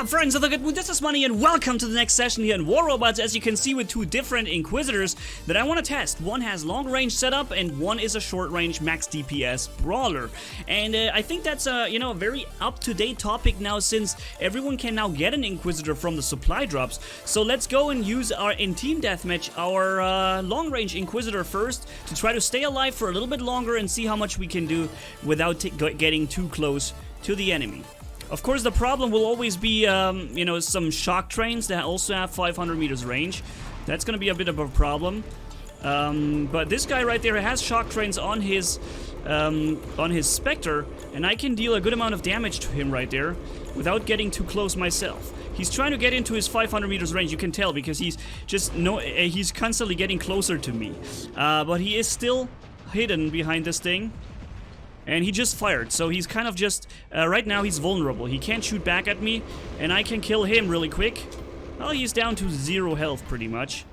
up, friends of the good mood? This is Manni, and welcome to the next session here in War Robots. As you can see, with two different Inquisitors that I want to test. One has long range setup, and one is a short range max DPS brawler. And I think that's a very up-to-date topic now, since everyone can now get an Inquisitor from the supply drops. So let's go and use our in team deathmatch our long range Inquisitor first to try to stay alive for a little bit longer and see how much we can do without getting too close to the enemy. Of course, the problem will always be, some shock trains that also have 500 meters range. That's going to be a bit of a problem. But this guy right there has shock trains on his Spectre, and I can deal a good amount of damage to him right there without getting too close myself. He's trying to get into his 500 meters range, you can tell, because he's constantly getting closer to me. But he is still hidden behind this thing. And he just fired, so he's kind of just, right now he's vulnerable. He can't shoot back at me, and I can kill him really quick. Well, he's down to 0 health, pretty much.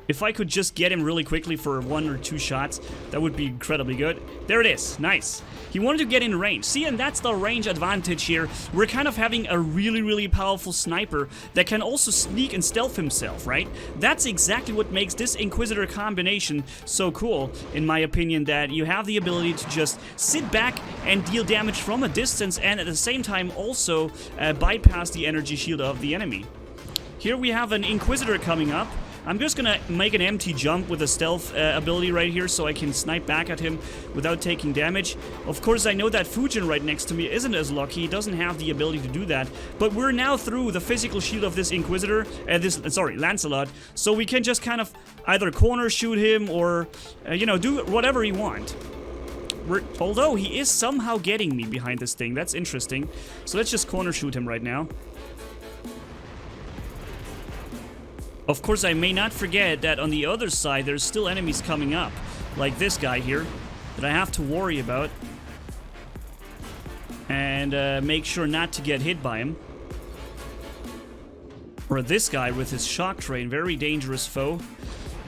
If I could just get him really quickly for 1 or 2 shots, that would be incredibly good. There it is, nice. He wanted to get in range. See, and that's the range advantage here. We're kind of having a really powerful sniper that can also sneak and stealth himself, right? That's exactly what makes this Inquisitor combination so cool, in my opinion, that you have the ability to just sit back and deal damage from a distance, and at the same time also bypass the energy shield of the enemy. Here we have an Inquisitor coming up. I'm just gonna make an empty jump with a stealth ability right here so I can snipe back at him without taking damage. Of course, I know that Fujin right next to me isn't as lucky. He doesn't have the ability to do that. But we're now through the physical shield of this Inquisitor, Lancelot, so we can just kind of either corner shoot him or, do whatever we want. Although he is somehow getting me behind this thing. That's interesting. So let's just corner shoot him right now. Of course, I may not forget that on the other side, there's still enemies coming up, like this guy here, that I have to worry about. And make sure not to get hit by him. Or this guy with his shock train, very dangerous foe.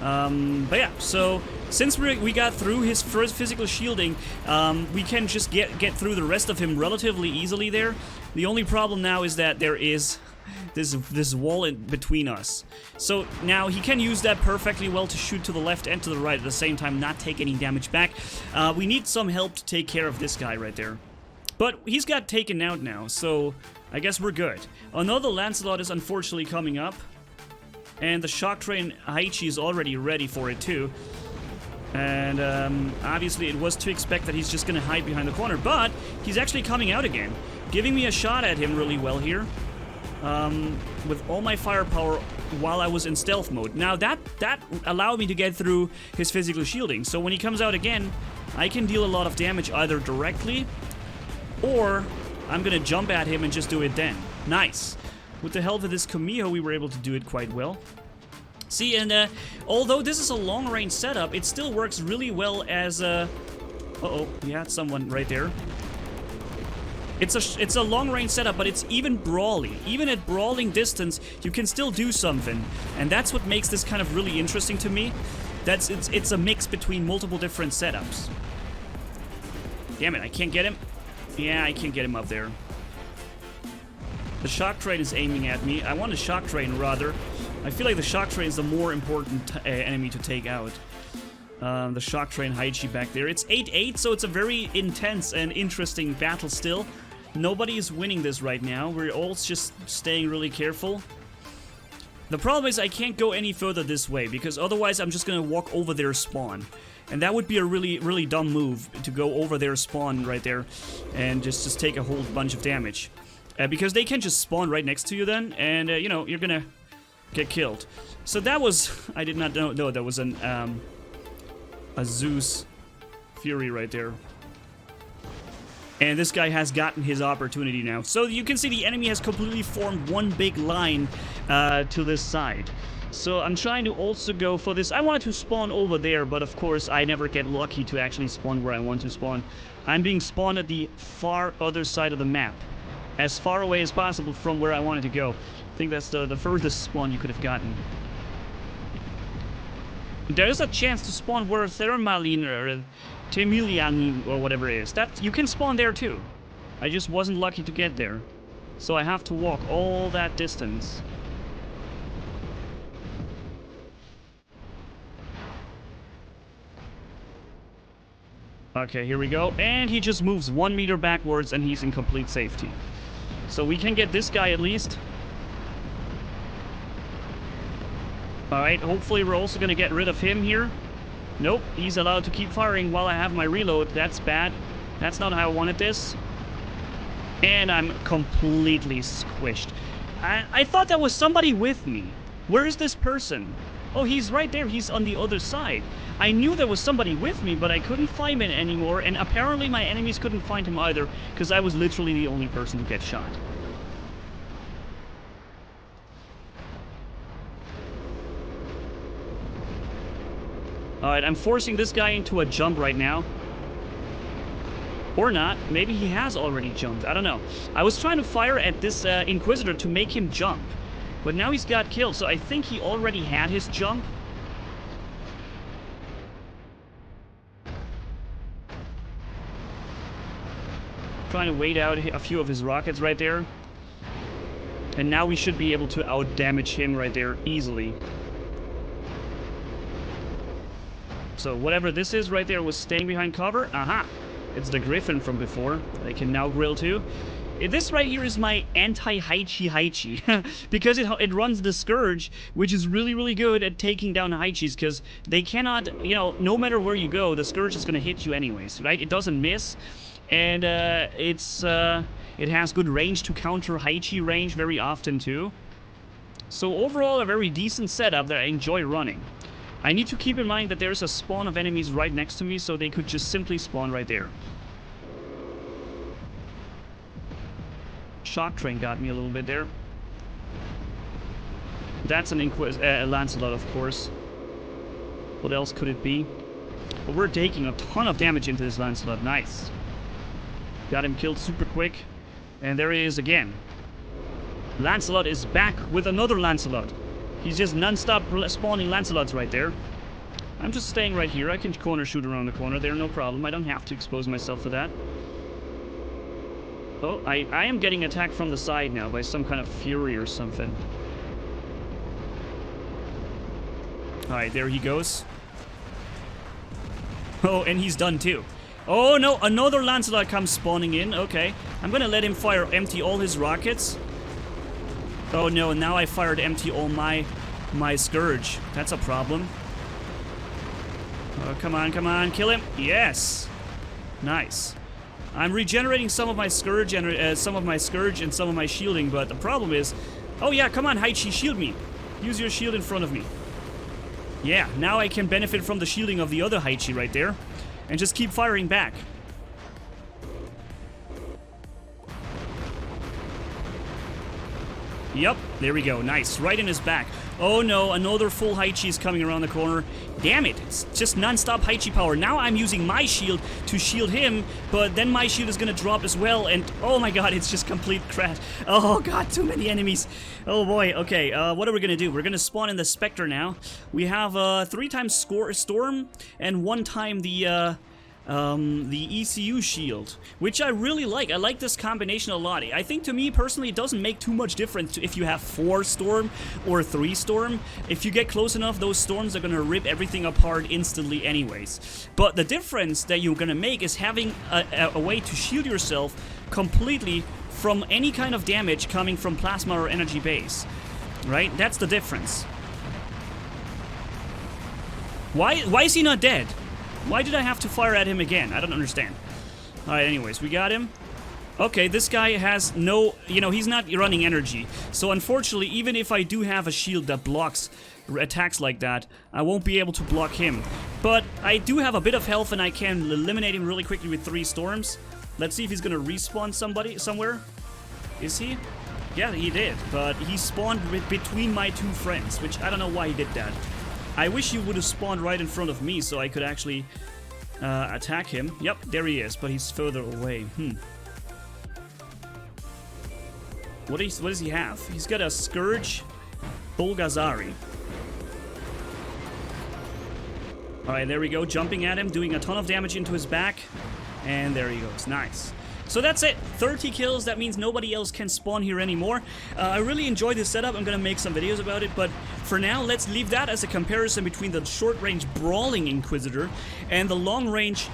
But yeah, so since we got through his first physical shielding, we can just get through the rest of him relatively easily there. The only problem now is that there is this wall in between us. So now he can use that perfectly well to shoot to the left and to the right at the same time, not take any damage back. We need some help to take care of this guy right there. But he's got taken out now, so I guess we're good. Another Lancelot is unfortunately coming up. And the shock train Heichi is already ready for it too. And obviously it was to expect that he's just gonna hide behind the corner, but he's actually coming out again, giving me a shot at him really well here. With all my firepower while I was in stealth mode. Now that allowed me to get through his physical shielding. So when he comes out again, I can deal a lot of damage either directly, or I'm gonna jump at him and just do it then. Nice. With the help of this Kamiho, we were able to do it quite well. See, and although this is a long-range setup, it still works really well as a... Uh-oh, we had someone right there. It's a long-range setup, but it's even brawly. Even at brawling distance, you can still do something. And that's what makes this kind of really interesting to me. It's a mix between multiple different setups. Damn it, I can't get him. Yeah, I can't get him up there. The shock train is aiming at me. I want a shock train, rather. I feel like the shock train is the more important enemy to take out. The shock train Heichi back there. It's 8-8, so it's a very intense and interesting battle still. Nobody is winning this right now. We're all just staying really careful. The problem is I can't go any further this way, because otherwise I'm just gonna walk over their spawn. And that would be a really dumb move, to go over their spawn right there and just take a whole bunch of damage. Because they can just spawn right next to you then, and you're gonna get killed. So that was... I did not know that was a Zeus Fury right there. And this guy has gotten his opportunity now. So you can see the enemy has completely formed one big line to this side. So I'm trying to also go for this. I wanted to spawn over there, but of course I never get lucky to actually spawn where I want to spawn. I'm being spawned at the far other side of the map, as far away as possible from where I wanted to go. I think that's the furthest spawn you could have gotten. There is a chance to spawn where Thermalin or Temilian or whatever it is. That you can spawn there too. I just wasn't lucky to get there. So I have to walk all that distance. Okay, here we go. And he just moves 1 meter backwards and he's in complete safety. So we can get this guy at least. Alright, hopefully we're also going to get rid of him here. Nope, he's allowed to keep firing while I have my reload. That's bad. That's not how I wanted this. And I'm completely squished. I thought that was somebody with me. Where is this person? Oh, he's right there. He's on the other side. I knew there was somebody with me, but I couldn't find him anymore. And apparently my enemies couldn't find him either, because I was literally the only person who gets shot. Alright, I'm forcing this guy into a jump right now. Or not. Maybe he has already jumped. I don't know. I was trying to fire at this Inquisitor to make him jump. But now he's got killed, so I think he already had his jump. Trying to wait out a few of his rockets right there. And now we should be able to out-damage him right there easily. So whatever this is right there was staying behind cover. Aha! It's the Griffin from before. I can now grill too. This right here is my anti-Heichi because it runs the Scourge, which is really, really good at taking down Heichis, because they cannot, you know, no matter where you go, the Scourge is going to hit you anyways, right? It doesn't miss, and it has good range to counter Heichi range very often too. So overall, a very decent setup that I enjoy running. I need to keep in mind that there's a spawn of enemies right next to me, so they could just simply spawn right there. Shock train got me a little bit there. That's an Lancelot, of course. What else could it be? But we're taking a ton of damage into this Lancelot. Nice. Got him killed super quick. And there he is again. Lancelot is back with another Lancelot. He's just non-stop spawning Lancelots right there. I'm just staying right here. I can corner shoot around the corner there, no problem. I don't have to expose myself to that. Oh, I am getting attacked from the side now by some kind of fury or something. Alright, there he goes. Oh, and he's done too. Oh no, another Lancelot comes spawning in. Okay, I'm gonna let him empty all his rockets. Oh no, now I fired empty all my Scourge. That's a problem. Oh, come on, kill him. Yes. Nice. I'm regenerating some of my Scourge and some of my shielding, but the problem is... Oh yeah, come on, Heichi, shield me. Use your shield in front of me. Yeah, now I can benefit from the shielding of the other Heichi right there. And just keep firing back. Yep, there we go. Nice. Right in his back. Oh no, another full Heichi is coming around the corner. Damn it, it's just non-stop Heichi power. Now I'm using my shield to shield him, but then my shield is gonna drop as well, and oh my god, it's just complete crash. Oh god, too many enemies. Oh boy, okay, what are we gonna do? We're gonna spawn in the Spectre now. We have 3 times Storm, and 1 time the ECU shield, which I really like. I like this combination a lot. I think to me personally it doesn't make too much difference if you have 4 Storm or 3 Storm. If you get close enough, those Storms are gonna rip everything apart instantly anyways. But the difference that you're gonna make is having a way to shield yourself completely from any kind of damage coming from plasma or energy base. Right? That's the difference. Why is he not dead? Why did I have to fire at him again? I don't understand. Alright, anyways, we got him. Okay, this guy has no... You know, he's not running energy. So unfortunately, even if I do have a shield that blocks attacks like that, I won't be able to block him. But I do have a bit of health and I can eliminate him really quickly with 3 storms. Let's see if he's gonna respawn somewhere. Is he? Yeah, he did. But he spawned between my 2 friends, which I don't know why he did that. I wish he would have spawned right in front of me so I could actually attack him. Yep, there he is, but he's further away. What does he have? He's got a Scourge Bolgazari. Alright, there we go. Jumping at him, doing a ton of damage into his back. And there he goes. Nice. So that's it, 30 kills, that means nobody else can spawn here anymore. I really enjoy this setup, I'm gonna make some videos about it, but for now, let's leave that as a comparison between the short-range Brawling Inquisitor and the long-range,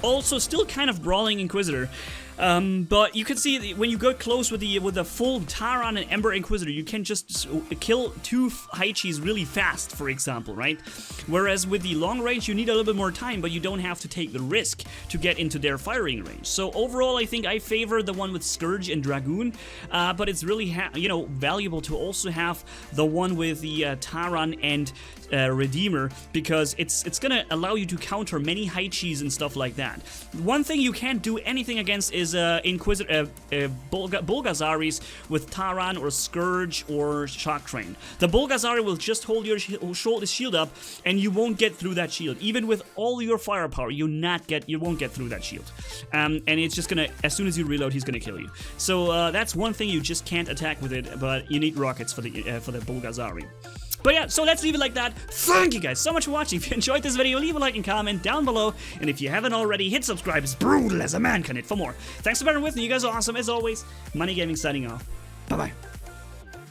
also still kind of Brawling Inquisitor. But you can see when you go close with the full Taran and Ember Inquisitor, you can just kill 2 Haichis really fast, for example, right? Whereas with the long range, you need a little bit more time, but you don't have to take the risk to get into their firing range. So overall, I think I favor the one with Scourge and Dragoon, but it's really valuable to also have the one with the Taran and Redeemer, because it's gonna allow you to counter many Haichis and stuff like that. One thing you can't do anything against is Inquisitor Bulgazaris with Taran or Scourge or Shock Train. The Bulgazari will just hold your shield up, and you won't get through that shield. Even with all your firepower, you won't get through that shield. And it's just gonna, as soon as you reload, he's gonna kill you. So that's one thing you just can't attack with it, but you need rockets for the Bulgazari. But yeah, so let's leave it like that. Thank you guys so much for watching. If you enjoyed this video, leave a like and comment down below. And if you haven't already, hit subscribe. It's brutal as a man can hit for more. Thanks for bearing with me. You guys are awesome as always. Manni-Gaming signing off. Bye-bye.